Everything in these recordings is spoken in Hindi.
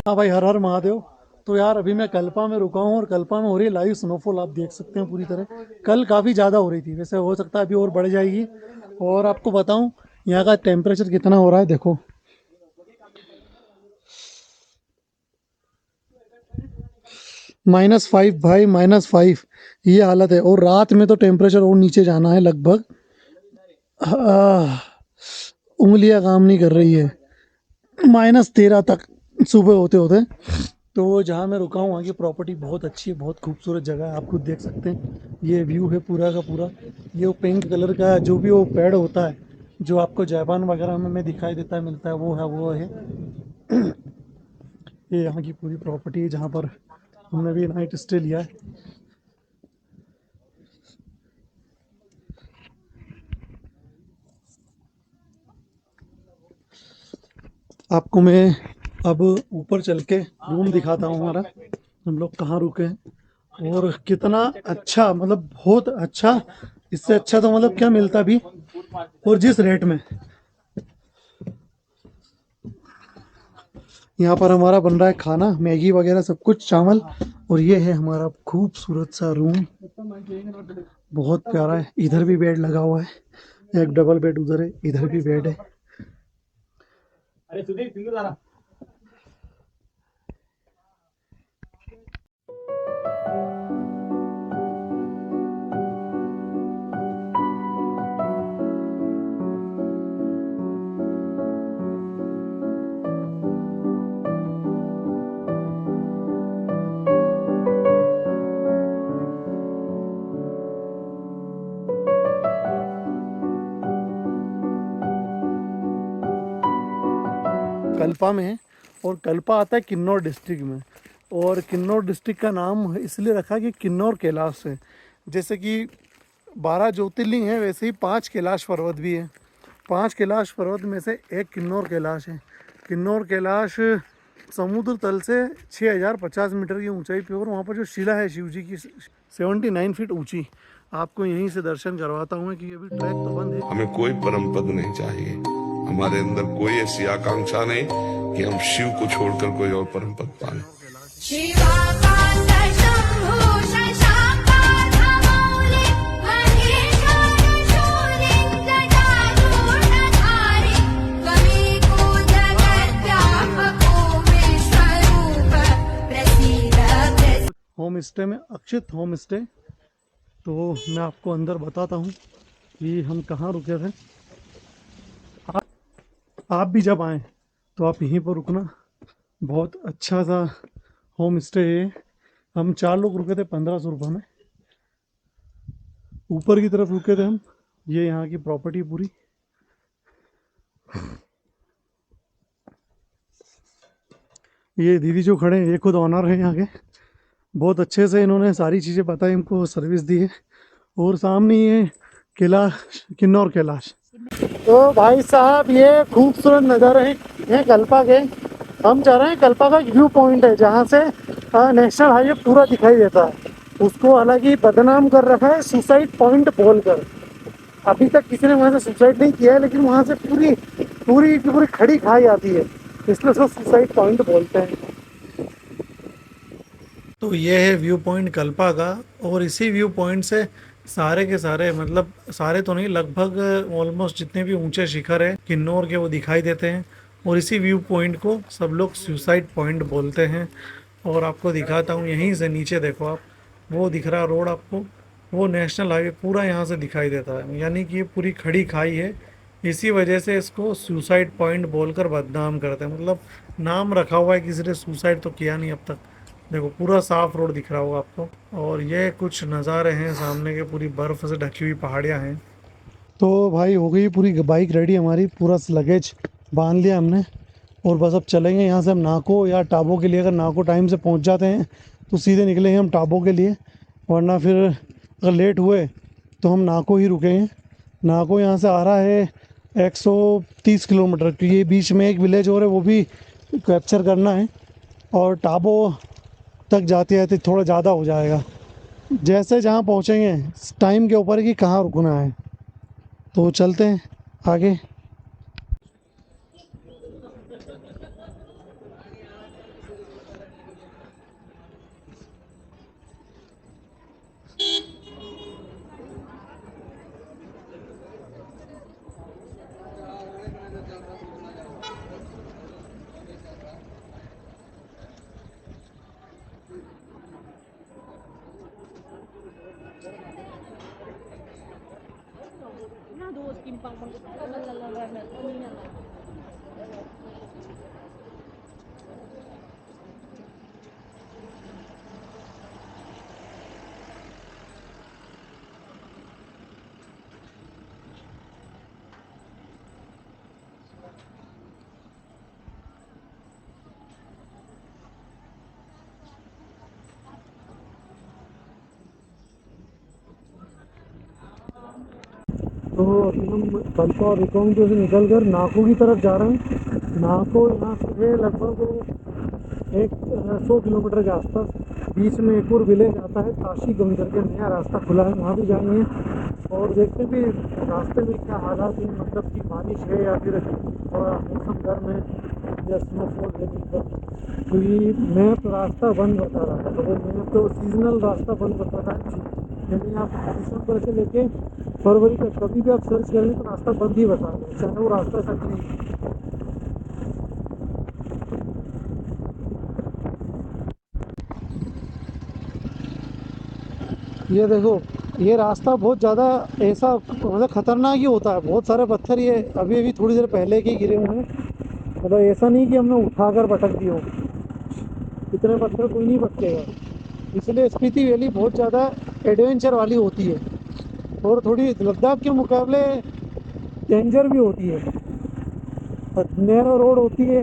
हाँ भाई, हर हर महादेव। तो यार अभी मैं कल्पा में रुका हूँ और कल्पा में हो रही है लाइव स्नोफॉल, आप देख सकते हैं पूरी तरह। कल काफ़ी ज़्यादा हो रही थी, वैसे हो सकता है अभी और बढ़ जाएगी। और आपको बताऊँ यहाँ का टेम्परेचर कितना हो रहा है, देखो। -5 भाई, -5। ये हालत है। और रात में तो टेम्परेचर और नीचे जाना है लगभग। उंगलियां काम नहीं कर रही है। -13 तक सुबह होते होते। तो जहाँ मैं रुका हूँ वहाँ की प्रॉपर्टी बहुत अच्छी है, बहुत खूबसूरत जगह है, आप खुद देख सकते हैं। ये व्यू है पूरा का पूरा। ये वो पिंक कलर का जो भी वो पेड़ होता है, जो आपको जापान वगैरह में दिखाई देता है, मिलता है, वो है। ये यहाँ की पूरी प्रॉपर्टी है जहाँ पर हमने भी नाइट स्टे लिया है। आपको मैं अब ऊपर चल के रूम दिखाता हूँ हमारा, हम लोग कहाँ रुके हैं और कितना अच्छा, मतलब बहुत अच्छा। इससे अच्छा तो मतलब क्या मिलता भी, और जिस रेट में। यहाँ पर हमारा बन रहा है खाना, मैगी वगैरह सब कुछ, चावल। और ये है हमारा खूबसूरत सा रूम, बहुत प्यारा है। इधर भी बेड लगा हुआ है, एक डबल बेड उधर है, इधर भी बेड है। कल्पा में है, और कल्पा आता है किन्नौर डिस्ट्रिक्ट में। और किन्नौर डिस्ट्रिक्ट का नाम इसलिए रखा कि किन्नौर कैलाश से, जैसे कि 12 ज्योतिर्लिंग है, वैसे ही 5 कैलाश पर्वत भी है। 5 कैलाश पर्वत में से एक किन्नौर कैलाश है। किन्नौर कैलाश समुद्र तल से 6050 मीटर की ऊंचाई पे, और वहाँ पर जो शिला है शिव जी की 79 फीट ऊंची। आपको यहीं से दर्शन करवाता हूँ कि अभी ट्रैक तो बंद है। हमें कोई परम पद नहीं चाहिए, हमारे अंदर कोई ऐसी आकांक्षा नहीं कि हम शिव को छोड़कर कोई और परम पद पाए। होम स्टे में, अक्षित होम स्टे। तो मैं आपको अंदर बताता हूँ कि हम कहाँ रुके थे। आप, आप भी जब आएँ तो आप यहीं पर रुकना, बहुत अच्छा सा होम स्टे है। हम 4 लोग रुके थे 1500 रुपये में। ऊपर की तरफ रुके थे हम। ये यहाँ की प्रॉपर्टी पूरी। ये दीदी जो खड़े हैं ये खुद ऑनर है यहाँ के। बहुत अच्छे से इन्होंने सारी चीज़ें बताई, हमको सर्विस दी है। और सामने ये किला, किन्नौर कैलाश। तो भाई साहब ये खूबसूरत नज़ारे हैं कल्पा के। हम जा रहे हैं, कल्पा का व्यू पॉइंट है जहाँ से नेशनल हाईवे पूरा दिखाई देता है। उसको हालांकि बदनाम कर रखा है सुसाइड पॉइंट बोलकर। अभी तक किसी ने वहाँ से सुसाइड नहीं किया है, लेकिन वहाँ से पूरी पूरी की पूरी खड़ी खाई आती है, इसलिए उसको सुसाइड पॉइंट बोलते हैं। तो ये है व्यू पॉइंट कल्पा का। और इसी व्यू पॉइंट से सारे के सारे, मतलब सारे तो नहीं, लगभग ऑलमोस्ट जितने भी ऊंचे शिखर है किन्नौर के वो दिखाई देते हैं। और इसी व्यू पॉइंट को सब लोग सुसाइड पॉइंट बोलते हैं। और आपको दिखाता हूँ, यहीं से नीचे देखो आप, वो दिख रहा रोड आपको, वो नेशनल हाईवे पूरा यहाँ से दिखाई देता है। यानी कि ये पूरी खड़ी खाई है, इसी वजह से इसको सुसाइड पॉइंट बोलकर बदनाम करते हैं। मतलब नाम रखा हुआ है, किसी ने सुसाइड तो किया नहीं अब तक। देखो पूरा साफ रोड दिख रहा होगा आपको। और ये कुछ नज़ारे हैं सामने के, पूरी बर्फ़ से ढकी हुई पहाड़ियाँ हैं। तो भाई हो गई पूरी बाइक रेडी हमारी, पूरा लगेज बांध लिया हमने। और बस अब चलेंगे यहाँ से हम नाको या टाबो के लिए। अगर नाको टाइम से पहुँच जाते हैं तो सीधे निकलेंगे हम टाबो के लिए, वरना फिर अगर लेट हुए तो हम नाको ही रुकेंगे। नाको यहाँ से आ रहा है 130 किलोमीटर, क्योंकि ये बीच में एक विलेज और है, वो भी कैप्चर करना है। और टाबो तक जाते जाते थोड़ा ज़्यादा हो जाएगा। जैसे जहाँ पहुँचेंगे टाइम के ऊपर है कि कहाँ रुकना है। तो चलते हैं आगे। Aduh, timpang banget. तो अभी हम कल्पा और रिकोंगटो से निकल कर नाको की तरफ जा रहे हैं। नाको यहाँ से लगभग 100 किलोमीटर के आसपास। बीच में एक और विलेज आता है काशी गंज करके, नया रास्ता खुला है, वहाँ भी जाएंगे और देखते हैं भी रास्ते में क्या हालात हैं, मतलब कि बारिश है या फिर थोड़ा मौसम गर्म है या स्नोफॉल है। क्योंकि मैप रास्ता बंद बता रहा है, तो वो मैप तो सीजनल रास्ता बंद बता रहा है, यानी आप दिसंबर से लेके फरवरी तक कभी भी आप सर्च करेंगे तो रास्ता बंद ही बता रहा है, चाहे वो रास्ता सच नहीं। ये देखो, ये रास्ता बहुत ज़्यादा ऐसा मतलब ख़तरनाक ही होता है, बहुत सारे पत्थर ये अभी अभी थोड़ी देर पहले के गिरे हुए हैं, मतलब ऐसा नहीं कि हमने उठाकर पटक दिए हो, इतने पत्थर कोई नहीं पटकेगा। इसलिए स्पीति वैली बहुत ज़्यादा एडवेंचर वाली होती है और थोड़ी लद्दाख के मुकाबले डेंजर भी होती है। नैरो रोड होती है,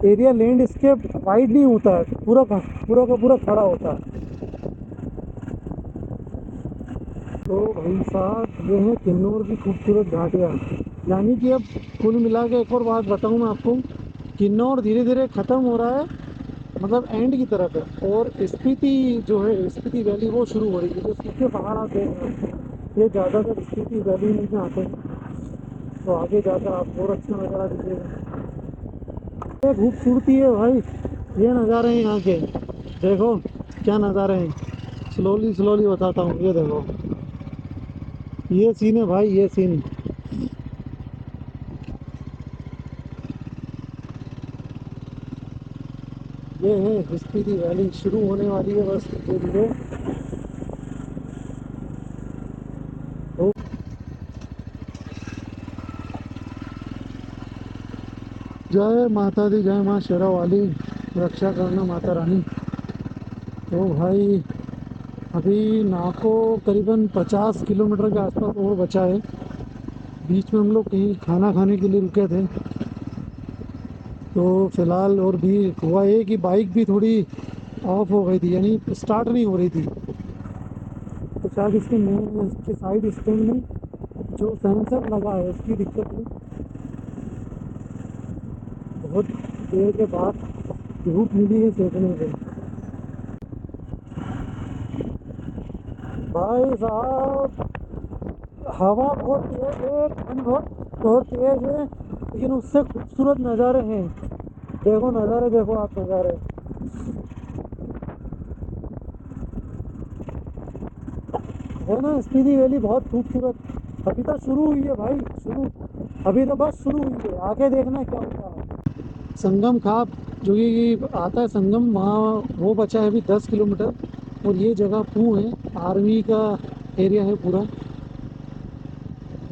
एरिया लैंडस्केप वाइड नहीं होता है, पूरा का पूरा खड़ा होता है। तो भाई साहब, ये है किन्नौर की खूबसूरत घाटियाँ। यानी कि अब कुल मिला के एक और बात बताऊँ मैं आपको, किन्नौर धीरे धीरे ख़त्म हो रहा है, मतलब एंड की तरफ है, और स्पीति जो है, स्पीति वैली वो शुरू हो रही है। जो सूखे पहाड़ आप देख रहे हैं ये ज़्यादातर स्पीति वैली में आते हैं, तो आगे जाकर आपको और अच्छा नज़ारा दिखेगा। ये खूबसूरती है भाई, ये नज़ारे हैं यहाँ के, देखो क्या नज़ारे हैं। स्लोली स्लोली बताता हूँ, ये देखो, ये सीन है भाई, ये सीन। ये है स्पीति वैली, शुरू होने वाली है बस धीरे धीरे। तो जय माता दी, जय माँ शेरा वाली, रक्षा करना माता रानी। तो भाई अभी नाको करीबन 50 किलोमीटर के आसपास और बचा है। बीच में हम लोग कहीं खाना खाने के लिए रुके थे, तो फिलहाल और भी हुआ है कि बाइक भी थोड़ी ऑफ हो गई थी, यानी स्टार्ट नहीं हो रही थी। तो शायद इसके साइड स्टैंड में जो सेंसर लगा है उसकी दिक्कत है। बहुत देर के बाद धूप मिली है सेकने को। भाई साहब, हवा बहुत तेज है, ठंड बहुत तेज है, लेकिन उससे खूबसूरत नज़ारे हैं। देखो नज़ारे, देखो आप नज़ारे, है ना। स्पीति वैली बहुत खूबसूरत, अभी तो शुरू हुई है भाई, शुरू, अभी तो बस शुरू हुई है, आगे देखना क्या होता है। संगम खाप जो कि आता है संगम, वहाँ वो बचा है अभी 10 किलोमीटर, और ये जगह पू है, आर्मी का एरिया है पूरा।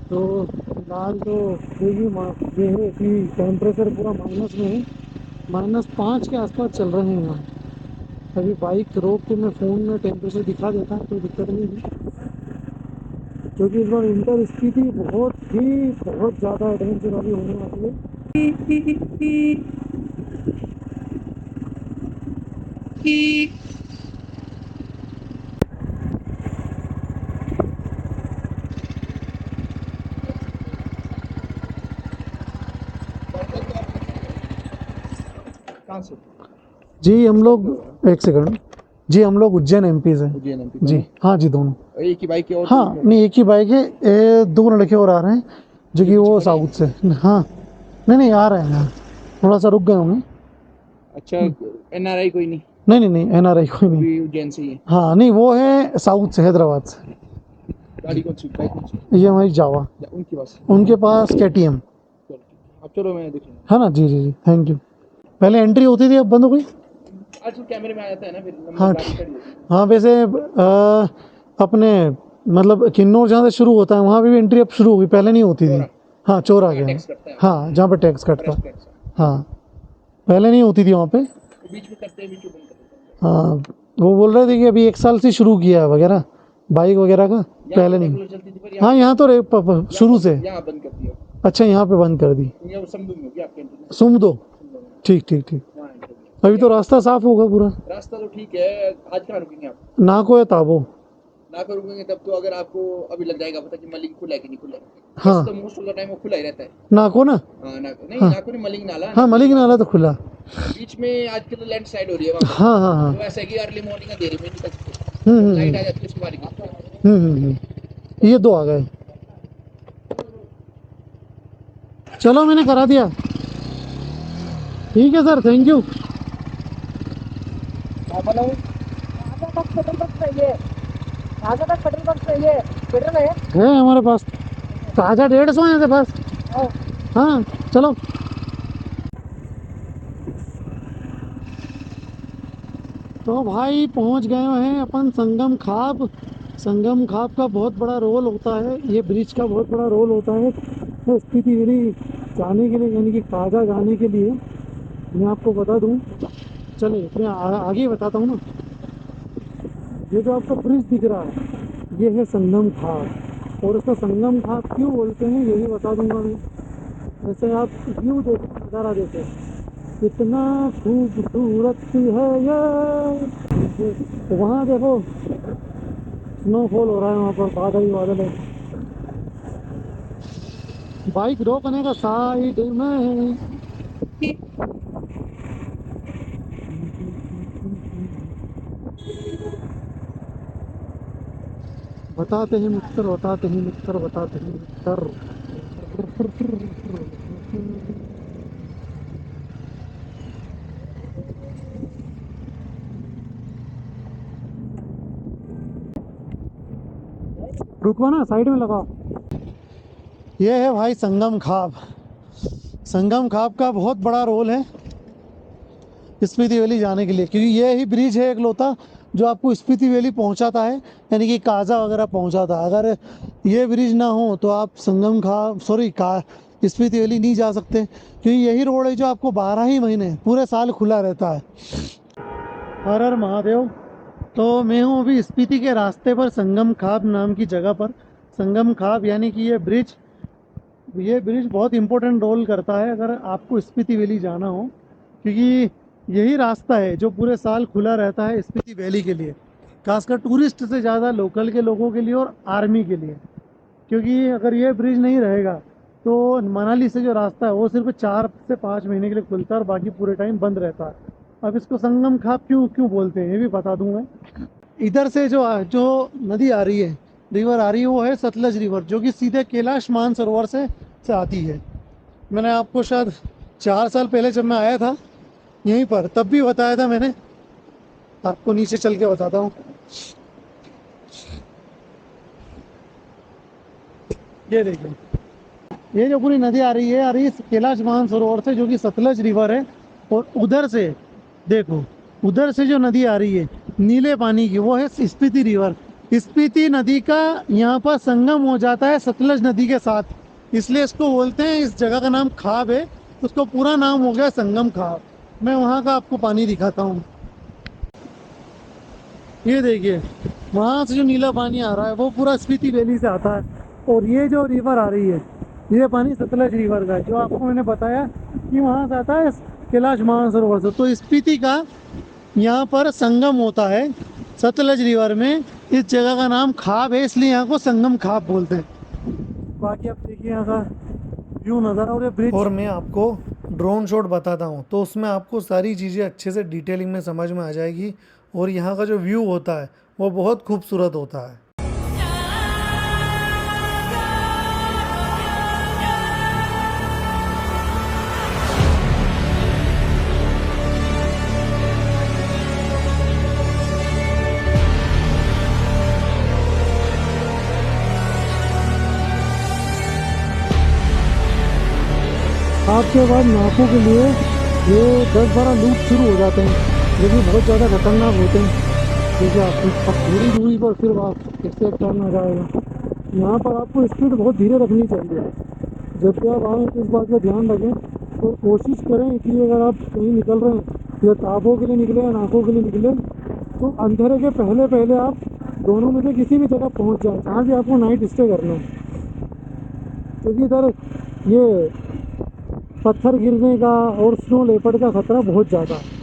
तो फिलहाल तो ये है कि टेम्परेचर पूरा माइनस में है, -5 के आसपास चल रहे हैं यहाँ। अभी बाइक रोक के मैं फ़ोन में टेम्परेचर दिखा देता, कोई दिक्कत नहीं है, क्योंकि इस बार इंटर स्पीति बहुत ज़्यादा एडवेंचर वाली होने वाली है। कहाँ से? जी हम लोग, एक सेकंड, जी हम लोग उज्जैन एमपी से। उज्जैन एमपी जी दोनों? हाँ जी, दोनों। एक ही बाइक के और हाँ नहीं, एक ही बाइक है, 2 लड़के और आ रहे हैं जो कि ये वो पीछे खड़े साउथ से। हाँ नहीं आ रहे हैं, थोड़ा सा रुक गए होंगे। अच्छा, एनआरआई कोई नहीं? नहीं एनआरआई कोई वो नहीं। भी उज्जैन से ही है? हाँ नहीं, वो है साउथ से, हैदराबाद से। गाड़ी कौन सी, बाइक कौन सी? ये हमारी जावा, उनके पास? उनके पास KTM। चलो, अब चलो मैं देख लूँगा। है ना, जी जी जी, थैंक यू। पहले एंट्री होती थी, अब बंद हो गई। आज कैमरे में आ जाता है ना, फिर नंबर हाँ गाड़ी खड़ी होती है। हाँ, वैसे अपने मतलब किन्नौर जहाँ से शुरू होता है वहाँ पे भी एंट्री अब शुरू होगी, पहले नहीं होती थी। चोरा। हाँ चोर आ गया। टैक्स कटता है, हाँ जहाँ पे टैक्स कटता फॉरेस्ट है। टैक्स। हाँ पहले नहीं होती थी वहाँ पे। तो बीच में करते हैं, बीच में बंद कर देते हैं। हाँ वो बोल रहे थे कि अभी 1 साल से शुरू किया है वगैरह, बाइक वगैरह का, यहाँ पहले तो नहीं। रेगुलर चलती थी, पर यहाँ हाँ यहाँ तो शुरू से। यहाँ बंद कर दिया। अच्छा यहाँ पे बंद कर दी। ये वो संभव में होगी आपके एंट्री में। सुम दो। संभव में। ठीक ठीक ठीक। वहाँ एंट्री में। अभी तो रास्ता साफ होगा पूरा। रास्ता तो ठीक है, आज कहाँ रुकेंगे आप? नाको या ताबो। ना कर रुकेंगे तब तो, अगर आपको अभी लग जाएगा पता कि मलिंग खुला है कि नहीं खुला है। हाँ। वैसे तो मोस्ट ऑफ द टाइम वो खुला ही रहता है। नाको ना। हाँ नाको नहीं, हाँ। नाको नहीं, मलिंग नाला। हाँ मलिक नाला तो खुला। बीच में आजकल तो लैंड स्लाइड हो रही है वहाँ हाँ हाँ हाँ। पे। तो ऐसा है कि अर्ली मॉर्निंग अंधेरे में नहीं कर सकते, लाइट आ जाती है उसके बाद निकलते हैं। ये 2 आ गए। चलो मैंने करा दिया। ठीक है सर, थैंक यू। है हमारे पास ताज़ा 150 है बस। हाँ चलो। तो भाई पहुंच गए हैं अपन संगम खाब। संगम खाब का बहुत बड़ा रोल होता है, ये ब्रिज का बहुत बड़ा रोल होता है तो स्पीति वैली जाने के लिए, यानी कि काजा जाने के लिए। मैं आपको बता दूं, चलिए मैं आगे ही बताता हूँ ना। ये जो आपको ब्रिज दिख रहा है ये है संगम खाब, और इसको संगम खाब क्यों बोलते हैं ये भी बता दूंगा मैं। वैसे आप व्यू देखो, नज़ारा देखो, कितना खूबसूरत है ये। तो वहाँ देखो स्नोफॉल हो रहा है, वहाँ पर बादल ही बादल है। बाइक रोकने का साइड में। बताते हैं मित्र, बताते हैं मित्र, बताते हैं मित्र। रुको ना, साइड में लगाओ। ये है भाई संगम खाब। संगम खाब का बहुत बड़ा रोल है स्पीति वैली जाने के लिए, क्योंकि ये ही ब्रिज है एकलौता जो आपको स्पीति वैली पहुंचाता है, यानी कि काजा वगैरह पहुंचाता है। अगर ये ब्रिज ना हो तो आप संगम खाब स्पीति वैली नहीं जा सकते, क्योंकि यही रोड है जो आपको 12 ही महीने पूरे साल खुला रहता है। हर हर महादेव। तो मैं हूँ अभी स्पीति के रास्ते पर संगम खाब नाम की जगह पर। संगम खाब यानी कि ये ब्रिज बहुत इंपॉर्टेंट रोल करता है अगर आपको स्पीति वैली जाना हो, क्योंकि यही रास्ता है जो पूरे साल खुला रहता है स्पीति वैली के लिए, खासकर टूरिस्ट से ज़्यादा लोकल के लोगों के लिए और आर्मी के लिए। क्योंकि अगर ये ब्रिज नहीं रहेगा तो मनाली से जो रास्ता है वो सिर्फ 4 से 5 महीने के लिए खुलता है और बाकी पूरे टाइम बंद रहता है। अब इसको संगम खाब क्यों बोलते हैं ये भी बता दूँ मैं। इधर से जो नदी आ रही है, रिवर आ रही है, वो है सतलज रिवर, जो कि सीधे कैलाश मानसरोवर से आती है। मैंने आपको शायद 4 साल पहले जब मैं आया था यहीं पर, तब भी बताया था मैंने। आपको नीचे चल के बताता हूँ। ये देखिए, ये जो पूरी नदी आ रही है कैलाश मानसरोवर से, जो कि सतलज रिवर है। और उधर से देखो, उधर से जो नदी आ रही है नीले पानी की, वो है स्पीति रिवर। स्पीति नदी का यहाँ पर संगम हो जाता है सतलज नदी के साथ, इसलिए इसको बोलते हैं, इस जगह का नाम खाब है, उसको पूरा नाम हो गया संगम खाब। मैं वहाँ का आपको पानी दिखाता हूँ। ये देखिए, वहाँ से जो नीला पानी आ रहा है वो पूरा स्पीति वैली से आता है, और ये जो रिवर आ रही है ये पानी सतलज रिवर का है, जो आपको मैंने बताया कि वहाँ से आता है कैलाश मानसरोवर से। तो स्पीति का यहाँ पर संगम होता है सतलज रिवर में, इस जगह का नाम खाब है, इसलिए यहाँ को संगम खाब बोलते हैं। बाकी आप देखिए यहाँ का व्यू नज़ारा और ये ब्रिज। और मैं आपको ड्रोन शॉट बताता हूँ तो उसमें आपको सारी चीज़ें अच्छे से डिटेलिंग में समझ में आ जाएगी, और यहाँ का जो व्यू होता है वो बहुत खूबसूरत होता है। आपके बाद नाकों के लिए ये 10-12 लूप शुरू हो जाते हैं, जो कि बहुत ज़्यादा खतरनाक होते हैं। ठीक है, आप थोड़ी दूरी पर फिर आप इससे टर्न आ जाएगा। यहाँ पर आपको स्पीड बहुत धीरे रखनी चाहिए। जब भी आप आएँ तो इस बात का ध्यान रखें और कोशिश करें कि अगर आप कहीं निकल रहे हैं या किताबों के लिए निकले या नाकों के लिए निकले तो अंधेरे के पहले पहले आप दोनों में से किसी भी जगह पहुँच जाए जहाँ भी आपको नाइट स्टे करना है, क्योंकि इधर ये पत्थर गिरने का और स्नो लेपर्ड का खतरा बहुत ज़्यादा है।